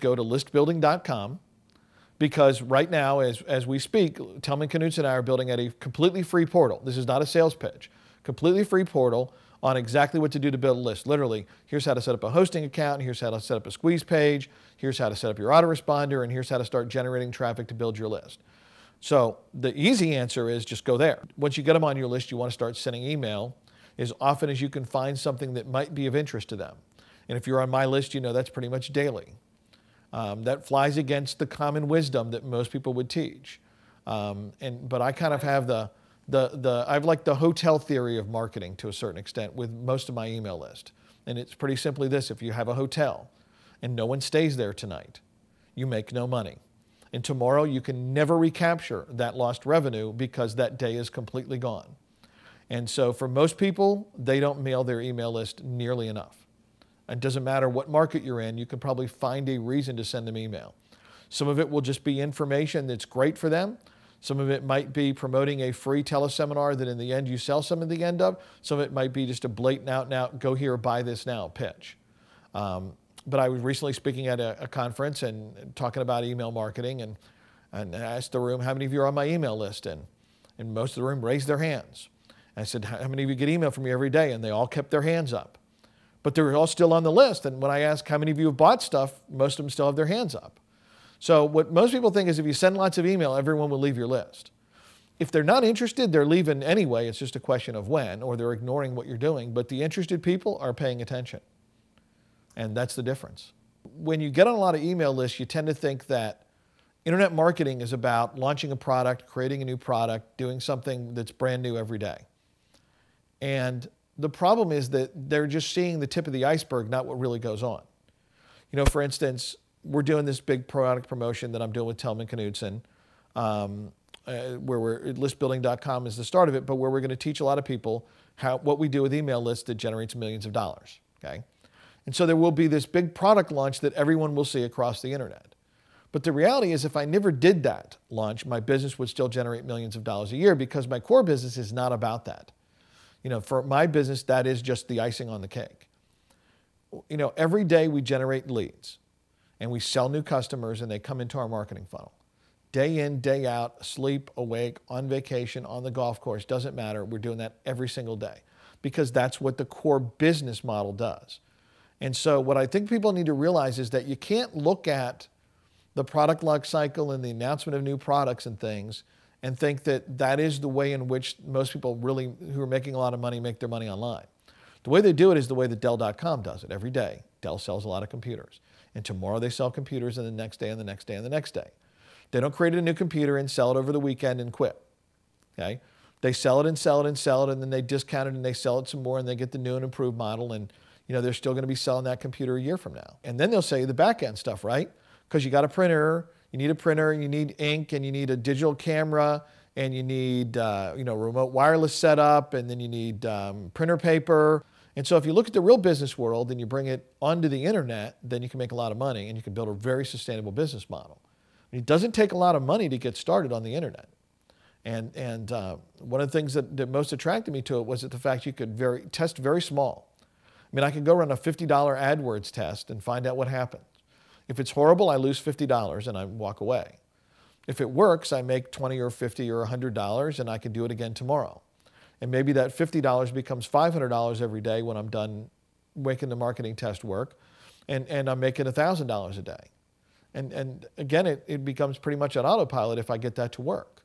go to listbuilding.com, because right now, as we speak, Telman Knutson and I are building a completely free portal. This is not a sales pitch. Completely free portal on exactly what to do to build a list. Literally, here's how to set up a hosting account, here's how to set up a squeeze page, here's how to set up your autoresponder, and here's how to start generating traffic to build your list. So the easy answer is just go there. Once you get them on your list, you want to start sending email as often as you can find something that might be of interest to them. And if you're on my list, you know that's pretty much daily. That flies against the common wisdom that most people would teach. But I kind of have I've like the hotel theory of marketing to a certain extent with most of my email list. And it's pretty simply this: if you have a hotel and no one stays there tonight, you make no money. And tomorrow you can never recapture that lost revenue because that day is completely gone. And so for most people, they don't mail their email list nearly enough. It doesn't matter what market you're in, you can probably find a reason to send them email. Some of it will just be information that's great for them. Some of it might be promoting a free teleseminar that in the end you sell some at the end of. Some of it might be just a blatant out and out, go here, buy this now pitch. But I was recently speaking at a conference and talking about email marketing, and I asked the room, how many of you are on my email list? And most of the room raised their hands. I said, how many of you get email from me every day? And they all kept their hands up. But they were all still on the list. And when I asked how many of you have bought stuff, most of them still have their hands up. So what most people think is if you send lots of email, everyone will leave your list. If they're not interested, they're leaving anyway. It's just a question of when, or they're ignoring what you're doing. But the interested people are paying attention. And that's the difference. When you get on a lot of email lists, you tend to think that internet marketing is about launching a product, creating a new product, doing something that's brand new every day. And the problem is that they're just seeing the tip of the iceberg, not what really goes on. You know, for instance, we're doing this big product promotion that I'm doing with Telman Knutson, where listbuilding.com is the start of it, but where we're going to teach a lot of people what we do with email lists that generates millions of dollars, okay? And so there will be this big product launch that everyone will see across the internet. But the reality is if I never did that launch, my business would still generate millions of dollars a year because my core business is not about that. You know, for my business, that is just the icing on the cake. You know, every day we generate leads and we sell new customers and they come into our marketing funnel. Day in, day out, asleep, awake, on vacation, on the golf course, doesn't matter. We're doing that every single day because that's what the core business model does. And so what I think people need to realize is that you can't look at the product life cycle and the announcement of new products and things and think that that is the way in which most people really who are making a lot of money make their money online. The way they do it is the way that Dell.com does it every day. Dell sells a lot of computers. And tomorrow they sell computers and the next day and the next day and the next day. They don't create a new computer and sell it over the weekend and quit. Okay? They sell it and sell it and sell it and then they discount it and they sell it some more and they get the new and improved model and you know, they're still going to be selling that computer a year from now. And then they'll sell you the back end stuff, right? Because you got a printer, you need a printer, and you need ink, and you need a digital camera, and you need remote wireless setup, and then you need printer paper. And so if you look at the real business world and you bring it onto the internet, then you can make a lot of money and you can build a very sustainable business model. It doesn't take a lot of money to get started on the internet. And one of the things that most attracted me to it was that the fact you could test very small. I mean, I could go run a $50 AdWords test and find out what happens. If it's horrible, I lose $50 and I walk away. If it works, I make $20 or $50 or $100 and I can do it again tomorrow. And maybe that $50 becomes $500 every day when I'm done making the marketing test work, and I'm making $1,000 a day. And again, it becomes pretty much an autopilot if I get that to work.